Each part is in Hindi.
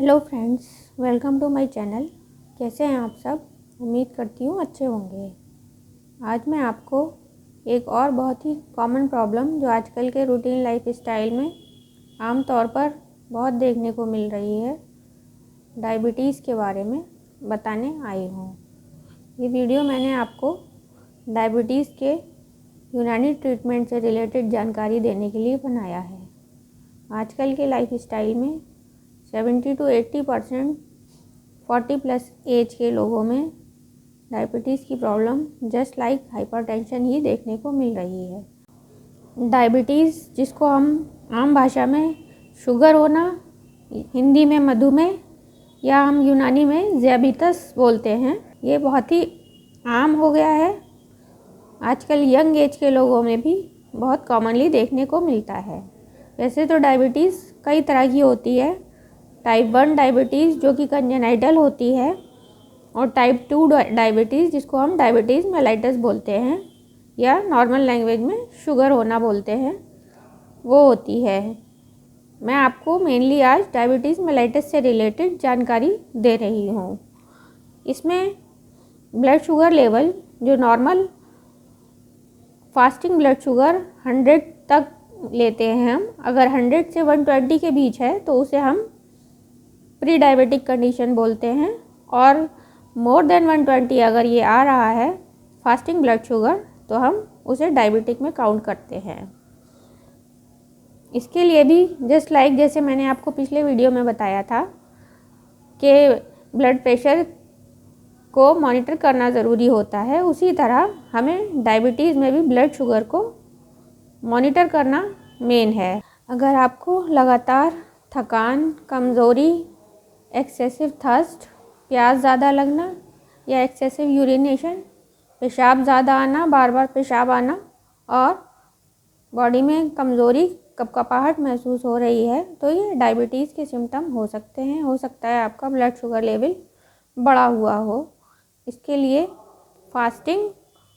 Hello friends, welcome to my channel. कैसे हैं आप सब? उम्मीद करती हूँ अच्छे होंगे। आज मैं आपको एक और बहुत ही कॉमन प्रॉब्लम जो आजकल के रूटीन लाइफ स्टाइल में आम तौर पर बहुत देखने को मिल रही है, डायबिटीज़ के बारे में बताने आई हूँ। ये वीडियो मैंने आपको डायबिटीज़ के यूनानी ट्रीटमेंट से रिलेटेड जानकारी देने के लिए बनाया है। आजकल के लाइफ स्टाइल में 70 to 80% 40+ एज के लोगों में डायबिटीज़ की प्रॉब्लम जस्ट लाइक हाइपरटेंशन ही देखने को मिल रही है। डायबिटीज़, जिसको हम आम भाषा में शुगर होना, हिंदी में मधुमेह या हम यूनानी में ज़ियाबितस बोलते हैं, ये बहुत ही आम हो गया है। आजकल यंग एज के लोगों में भी बहुत कॉमनली देखने को मिलता है। वैसे तो डायबिटीज़ कई तरह की होती है। टाइप 1 डायबिटीज़ जो कि कंजेनाइटल होती है, और टाइप 2 डायबिटीज़ जिसको हम डायबिटीज़ मेलाइटस बोलते हैं या नॉर्मल लैंग्वेज में शुगर होना बोलते हैं, वो होती है। मैं आपको मेनली आज डायबिटीज़ मेलाइटस से रिलेटेड जानकारी दे रही हूँ। इसमें ब्लड शुगर लेवल, जो नॉर्मल फास्टिंग ब्लड शुगर 100 तक लेते हैं हम, अगर 100 से 120 के बीच है तो उसे हम प्री डायबिटिक कंडीशन बोलते हैं, और मोर देन 120 अगर ये आ रहा है फास्टिंग ब्लड शुगर तो हम उसे डायबिटिक में काउंट करते हैं। इसके लिए भी जस्ट लाइक जैसे मैंने आपको पिछले वीडियो में बताया था कि ब्लड प्रेशर को मॉनिटर करना ज़रूरी होता है, उसी तरह हमें डायबिटीज़ में भी ब्लड शुगर को मॉनिटर करना मेन है। अगर आपको लगातार थकान, कमज़ोरी, एक्सेसिव थर्स्ट, प्यास ज़्यादा लगना या एक्सेसिव यूरिनेशन, पेशाब ज़्यादा आना, बार बार पेशाब आना, और बॉडी में कमज़ोरी, कपकपाहट महसूस हो रही है, तो ये डायबिटीज़ के सिम्टम हो सकते हैं। हो सकता है आपका ब्लड शुगर लेवल बढ़ा हुआ हो। इसके लिए फास्टिंग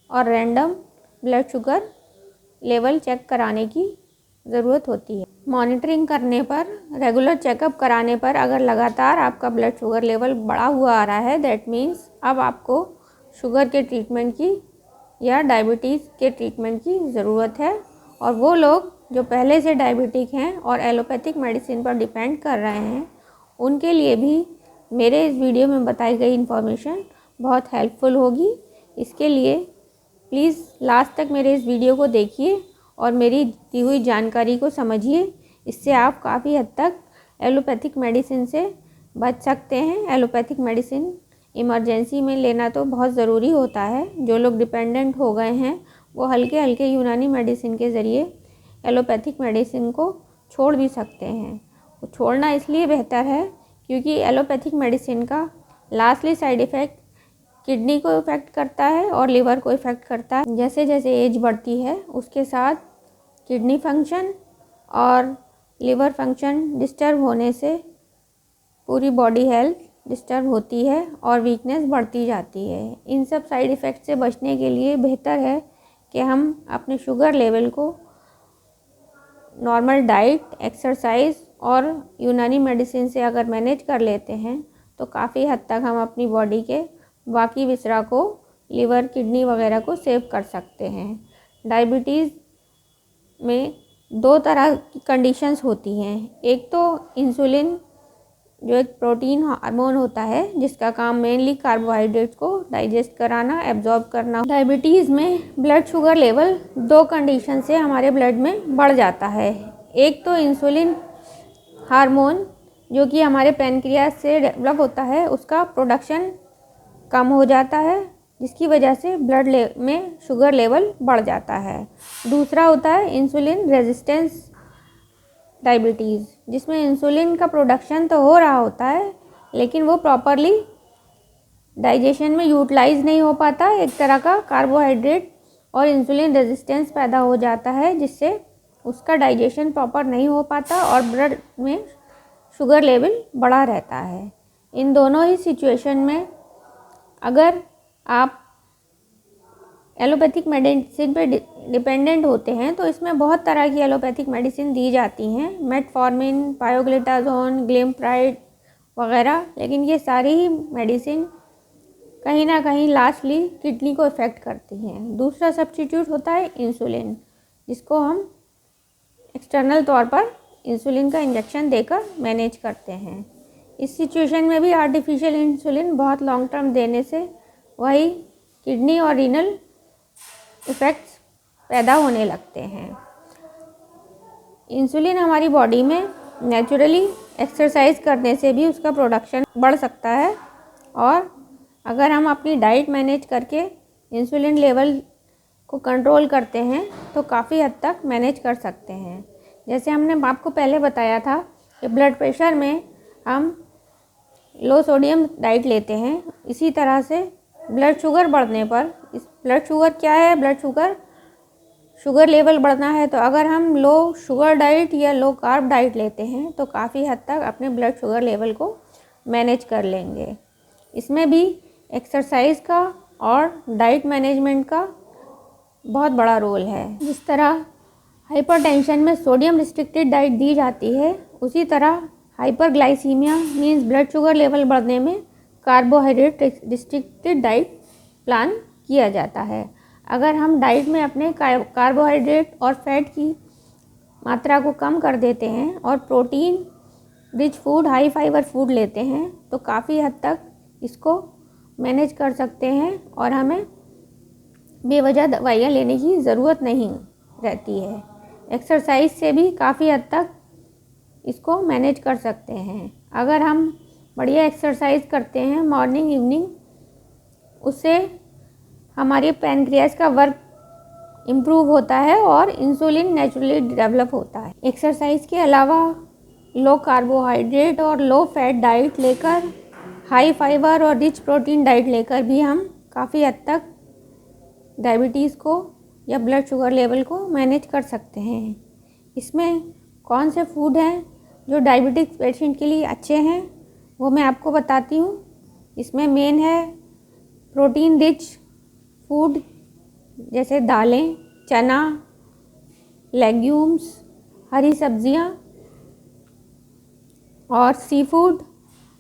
और random blood sugar level check कराने की ज़रूरत होती है। मॉनिटरिंग करने पर, रेगुलर चेकअप कराने पर अगर लगातार आपका ब्लड शुगर लेवल बढ़ा हुआ आ रहा है, दैट मीन्स अब आपको शुगर के ट्रीटमेंट की या डायबिटीज़ के ट्रीटमेंट की ज़रूरत है। और वो लोग जो पहले से डायबिटिक हैं और एलोपैथिक मेडिसिन पर डिपेंड कर रहे हैं, उनके लिए भी मेरे इस वीडियो में बताई गई इन्फॉर्मेशन बहुत हेल्पफुल होगी। इसके लिए प्लीज़ लास्ट तक मेरे इस वीडियो को देखिए और मेरी दी हुई जानकारी को समझिए। इससे आप काफ़ी हद तक एलोपैथिक मेडिसिन से बच सकते हैं। एलोपैथिक मेडिसिन इमरजेंसी में लेना तो बहुत ज़रूरी होता है। जो लोग डिपेंडेंट हो गए हैं वो हल्के हल्के यूनानी मेडिसिन के ज़रिए एलोपैथिक मेडिसिन को छोड़ भी सकते हैं। वो छोड़ना इसलिए बेहतर है क्योंकि एलोपैथिक मेडिसिन का लास्टली साइड इफ़ेक्ट किडनी को इफ़ेक्ट करता है और लिवर को इफ़ेक्ट करता है। जैसे जैसे एज बढ़ती है उसके साथ किडनी फंक्शन और लिवर फंक्शन डिस्टर्ब होने से पूरी बॉडी हेल्थ डिस्टर्ब होती है और वीकनेस बढ़ती जाती है। इन सब साइड इफ़ेक्ट से बचने के लिए बेहतर है कि हम अपने शुगर लेवल को नॉर्मल डाइट, एक्सरसाइज और यूनानी मेडिसिन से अगर मैनेज कर लेते हैं तो काफ़ी हद तक हम अपनी बॉडी के बाकी विसरा को, लिवर, किडनी वगैरह को सेव कर सकते हैं। डायबिटीज़ में दो तरह की कंडीशंस होती हैं। एक तो इंसुलिन, जो एक प्रोटीन हार्मोन होता है जिसका काम मेनली कार्बोहाइड्रेट्स को डाइजेस्ट कराना, एब्जॉर्ब करना। डायबिटीज़ में ब्लड शुगर लेवल दो कंडीशन से हमारे ब्लड में बढ़ जाता है। एक तो इंसुलिन हार्मोन जो कि हमारे पैनक्रियास से डेवलप होता है, उसका प्रोडक्शन कम हो जाता है जिसकी वजह से ब्लड में शुगर लेवल बढ़ जाता है। दूसरा होता है इंसुलिन रेजिस्टेंस डायबिटीज़, जिसमें इंसुलिन का प्रोडक्शन तो हो रहा होता है लेकिन वो प्रॉपरली डाइजेशन में यूटिलाइज नहीं हो पाता। एक तरह का कार्बोहाइड्रेट और इंसुलिन रेजिस्टेंस पैदा हो जाता है जिससे उसका डाइजेशन प्रॉपर नहीं हो पाता और ब्लड में शुगर लेवल बढ़ा रहता है। इन दोनों ही सिचुएशन में अगर आप एलोपैथिक मेडिसिन पे डिपेंडेंट होते हैं तो इसमें बहुत तरह की एलोपैथिक मेडिसिन दी जाती हैं। मेटफॉर्मिन, पायोग्लिटाजोन, ग्लिम्प्राइड वगैरह, लेकिन ये सारी ही मेडिसिन कहीं ना कहीं लास्टली किडनी को इफ़ेक्ट करती हैं। दूसरा सब्स्टिट्यूट होता है इंसुलिन, जिसको हम एक्सटर्नल तौर पर इंसुलिन का इंजेक्शन देकर मैनेज करते हैं। इस सिचुएशन में भी आर्टिफिशियल इंसुलिन बहुत लॉन्ग टर्म देने से वही किडनी और रीनल इफ़ेक्ट्स पैदा होने लगते हैं। इंसुलिन हमारी बॉडी में नेचुरली एक्सरसाइज करने से भी उसका प्रोडक्शन बढ़ सकता है, और अगर हम अपनी डाइट मैनेज करके इंसुलिन लेवल को कंट्रोल करते हैं तो काफ़ी हद तक मैनेज कर सकते हैं। जैसे हमने आपको पहले बताया था कि ब्लड प्रेशर में हम लो सोडियम डाइट लेते हैं, इसी तरह से ब्लड शुगर बढ़ने पर, इस ब्लड शुगर क्या है, ब्लड शुगर लेवल बढ़ना है, तो अगर हम लो शुगर डाइट या लो कार्ब डाइट लेते हैं तो काफ़ी हद तक अपने ब्लड शुगर लेवल को मैनेज कर लेंगे। इसमें भी एक्सरसाइज का और डाइट मैनेजमेंट का बहुत बड़ा रोल है। जिस तरह हाइपरटेंशन में सोडियम रिस्ट्रिक्टेड डाइट दी जाती है, उसी तरह hyperglycaemia means blood sugar level बढ़ने में कार्बोहाइड्रेट रिस्ट्रिक्टेड डाइट प्लान किया जाता है। अगर हम डाइट में अपने कार्बोहाइड्रेट और फैट की मात्रा को कम कर देते हैं और protein rich food, high fibre food लेते हैं तो काफ़ी हद तक इसको मैनेज कर सकते हैं और हमें बेवजह दवाइयाँ लेने की ज़रूरत नहीं रहती है। एक्सरसाइज से भी काफ़ी हद तक इसको मैनेज कर सकते हैं। अगर हम बढ़िया एक्सरसाइज करते हैं मॉर्निंग इवनिंग, उससे हमारे पैनक्रियाज का वर्क इम्प्रूव होता है और इंसुलिन नेचुरली डेवलप होता है। एक्सरसाइज के अलावा लो कार्बोहाइड्रेट और लो फैट डाइट लेकर, हाई फाइबर और रिच प्रोटीन डाइट लेकर भी हम काफ़ी हद तक डायबिटीज़ को या ब्लड शुगर लेवल को मैनेज कर सकते हैं। इसमें कौन से फूड हैं जो डायबिटिक पेशेंट के लिए अच्छे हैं वो मैं आपको बताती हूँ। इसमें मेन है प्रोटीन रिच फूड, जैसे दालें, चना, लेग्यूम्स, हरी सब्जियाँ और seafood,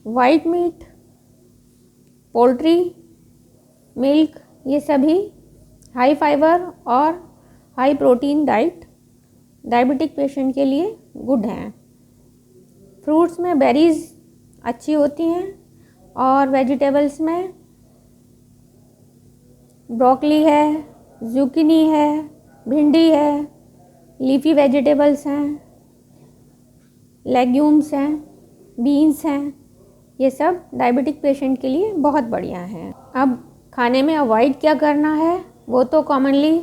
white meat, poultry, milk, ये सभी हाई फाइबर और high protein diet diabetic patient के लिए गुड हैं। फ्रूट्स में बेरीज अच्छी होती हैं और वेजिटेबल्स में ब्रोकली है, जुकीनी है, भिंडी है, लीफी वेजिटेबल्स हैं, लेग्यूम्स हैं, बीन्स हैं, ये सब डायबिटिक पेशेंट के लिए बहुत बढ़िया हैं। अब खाने में अवॉइड क्या करना है वो तो कॉमनली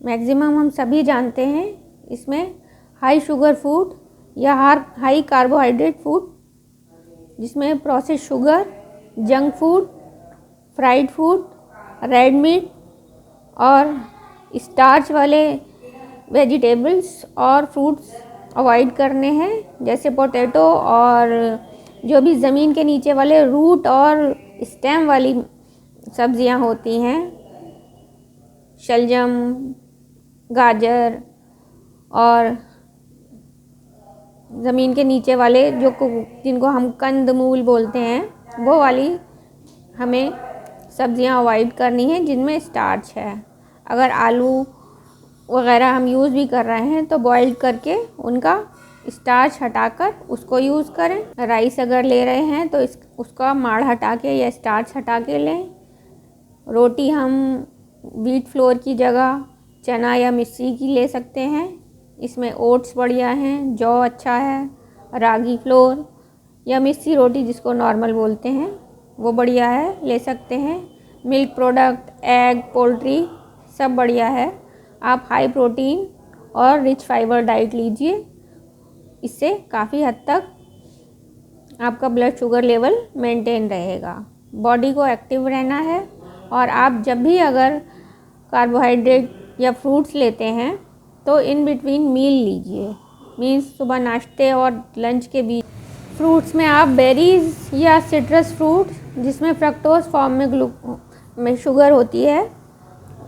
मैक्सिमम हम सभी जानते हैं। इसमें हाई शुगर फूड या हाई कार्बोहाइड्रेट फूड, जिसमें process sugar, junk food, fried food, red meat और स्टार्च वाले वेजिटेबल्स और फ्रूट्स अवॉइड करने हैं, जैसे पोटैटो और जो भी ज़मीन के नीचे वाले रूट और स्टेम वाली सब्जियां होती हैं, शलजम, गाजर और ज़मीन के नीचे वाले जिनको हम कंदमूल बोलते हैं, वो वाली हमें सब्जियां अवॉइड करनी है जिनमें स्टार्च है। अगर आलू वगैरह हम यूज़ भी कर रहे हैं तो बॉइल्ड करके उनका स्टार्च हटाकर उसको यूज़ करें। राइस अगर ले रहे हैं तो उसका माड़ हटा के या स्टार्च हटा के लें। रोटी हम व्हीट फ्लोर की जगह चना या मिस्सी की ले सकते हैं, इसमें ओट्स बढ़िया हैं, जौ अच्छा है, रागी फ्लोर या मिस्सी रोटी जिसको नॉर्मल बोलते हैं वो बढ़िया है, ले सकते हैं। मिल्क प्रोडक्ट, एग, पोल्ट्री सब बढ़िया है। आप हाई प्रोटीन और रिच फाइबर डाइट लीजिए, इससे काफ़ी हद तक आपका ब्लड शुगर लेवल मेंटेन रहेगा। बॉडी को एक्टिव रहना है और आप जब भी अगर कार्बोहाइड्रेट या फ्रूट्स लेते हैं तो इन बिटवीन मील लीजिए, मीन्स सुबह नाश्ते और लंच के बीच। फ्रूट्स में आप बेरीज या सिट्रस फ्रूट जिसमें फ्रक्टोज फॉर्म में शुगर होती है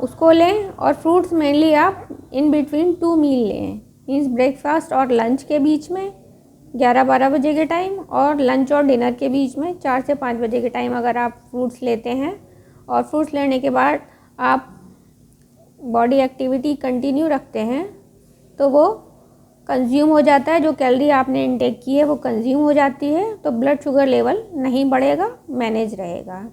उसको लें, और फ्रूट्स मेनली आप इन बिटवीन 2 मील लें, मीन्स ब्रेकफास्ट और लंच के बीच में 11-12 बजे के टाइम, और लंच और डिनर के बीच में 4 से 5 बजे के टाइम अगर आप फ्रूट्स लेते हैं और फ्रूट्स लेने के बाद आप बॉडी एक्टिविटी कंटिन्यू रखते हैं तो वो कंज्यूम हो जाता है, जो कैलोरी आपने इनटेक की है वो कंज्यूम हो जाती है, तो ब्लड शुगर लेवल नहीं बढ़ेगा, मैनेज रहेगा।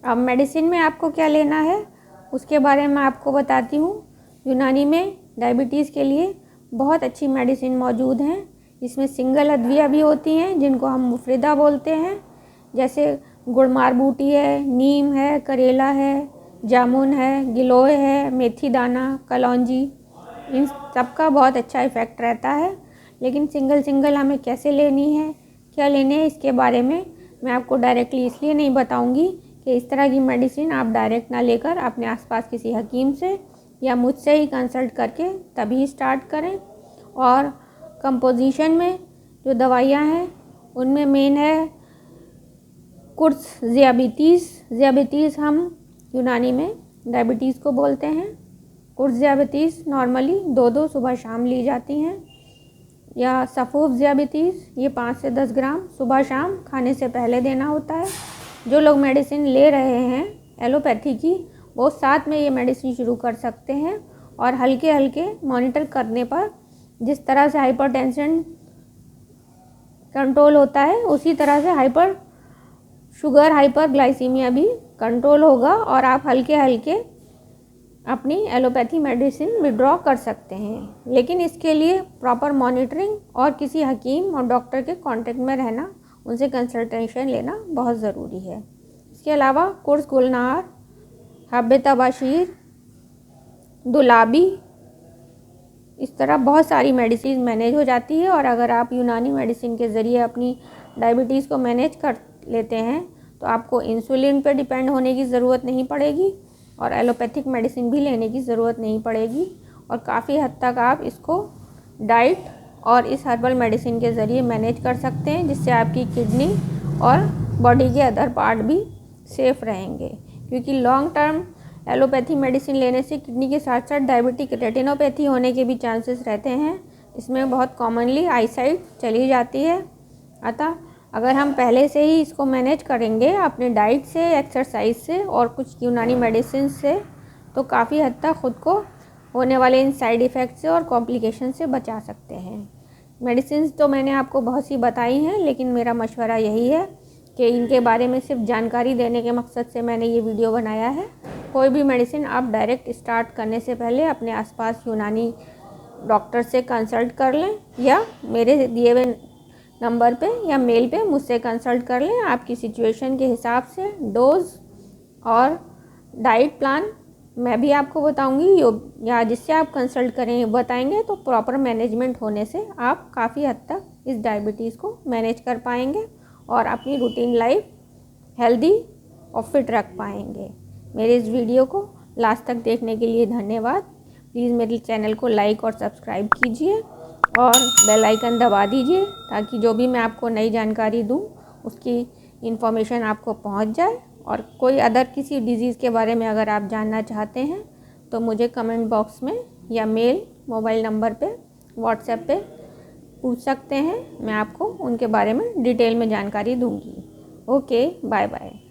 अब मेडिसिन में आपको क्या लेना है उसके बारे में आपको बताती हूँ। यूनानी में डायबिटीज़ के लिए बहुत अच्छी मेडिसिन मौजूद हैं। इसमें सिंगल अद्विया भी होती हैं जिनको हम मुफरिदा बोलते हैं, जैसे गुड़मार बूटी है, नीम है, करेला है, जामुन है, गिलोय है, मेथी दाना, कलौंजी, इन सबका बहुत अच्छा इफ़ेक्ट रहता है। लेकिन सिंगल हमें कैसे लेनी है, क्या लेने हैं, इसके बारे में मैं आपको डायरेक्टली इसलिए नहीं बताऊंगी कि इस तरह की मेडिसिन आप डायरेक्ट ना लेकर अपने आसपास किसी हकीम से या मुझसे ही कंसल्ट करके तभी स्टार्ट करें। और कंपोजिशन में जो दवाइयाँ हैं उनमें मेन है कुर्स ज़ियाबितीज़ हम यूनानी में डायबिटीज़ को बोलते हैं। कुर्स ज़ियाबितीज़ नॉर्मली 2-2 सुबह शाम ली जाती हैं, या सफ़ूफ ज़ियाबितीज़ ये 5 से 10 ग्राम सुबह शाम खाने से पहले देना होता है। जो लोग मेडिसिन ले रहे हैं एलोपैथी की, वो साथ में ये मेडिसिन शुरू कर सकते हैं, और हल्के मॉनिटर करने पर जिस तरह से हाइपरटेंशन कंट्रोल होता है उसी तरह से हाइपरग्लाइसीमिया भी कंट्रोल होगा, और आप हल्के अपनी एलोपैथी मेडिसिन विड्रॉ कर सकते हैं। लेकिन इसके लिए प्रॉपर मॉनिटरिंग और किसी हकीम और डॉक्टर के कांटेक्ट में रहना, उनसे कंसल्टेशन लेना बहुत ज़रूरी है। इसके अलावा कुर्स गुलनार, हब्बे तबाशीर, दुलाबी, इस तरह बहुत सारी मेडिसिन मैनेज हो जाती है। और अगर आप यूनानी मेडिसिन के ज़रिए अपनी डायबिटीज़ को मैनेज कर लेते हैं तो आपको इंसुलिन पर डिपेंड होने की ज़रूरत नहीं पड़ेगी और एलोपैथिक मेडिसिन भी लेने की ज़रूरत नहीं पड़ेगी, और काफ़ी हद तक आप इसको डाइट और इस हर्बल मेडिसिन के ज़रिए मैनेज कर सकते हैं, जिससे आपकी किडनी और बॉडी के अदर पार्ट भी सेफ़ रहेंगे। क्योंकि लॉन्ग टर्म एलोपैथी मेडिसिन लेने से किडनी के साथ साथ डायबिटिक रेटिनोपैथी होने के भी चांसेस रहते हैं। इसमें बहुत कॉमनली आईसाइट चली जाती है। अतः अगर हम पहले से ही इसको मैनेज करेंगे अपने डाइट से, एक्सरसाइज से और कुछ यूनानी मेडिसिन से, तो काफ़ी हद तक ख़ुद को होने वाले इन साइड इफ़ेक्ट से और कॉम्प्लिकेशन से बचा सकते हैं। मेडिसिन तो मैंने आपको बहुत सी बताई हैं, लेकिन मेरा मशवरा यही है कि इनके बारे में सिर्फ जानकारी देने के मकसद से मैंने ये वीडियो बनाया है। कोई भी मेडिसिन आप डायरेक्ट स्टार्ट करने से पहले अपने आसपास यूनानी डॉक्टर से कंसल्ट कर लें, या मेरे दिए हुए नंबर पे या मेल पे मुझसे कंसल्ट कर लें। आपकी सिचुएशन के हिसाब से डोज और डाइट प्लान मैं भी आपको बताऊंगी, या जिससे आप कंसल्ट करें बताएंगे, तो प्रॉपर मैनेजमेंट होने से आप काफ़ी हद तक इस डायबिटीज़ को मैनेज कर पाएंगे और अपनी रूटीन लाइफ हेल्दी और फिट रख पाएंगे। मेरे इस वीडियो को लास्ट तक देखने के लिए धन्यवाद। प्लीज़ मेरे चैनल को लाइक और सब्सक्राइब कीजिए और बेल आइकन दबा दीजिए, ताकि जो भी मैं आपको नई जानकारी दूं उसकी इन्फॉर्मेशन आपको पहुंच जाए। और कोई अदर किसी डिज़ीज़ के बारे में अगर आप जानना चाहते हैं तो मुझे कमेंट बॉक्स में या मेल, मोबाइल नंबर पे, व्हाट्सएप पे पूछ सकते हैं। मैं आपको उनके बारे में डिटेल में जानकारी दूंगी। Okay, bye bye.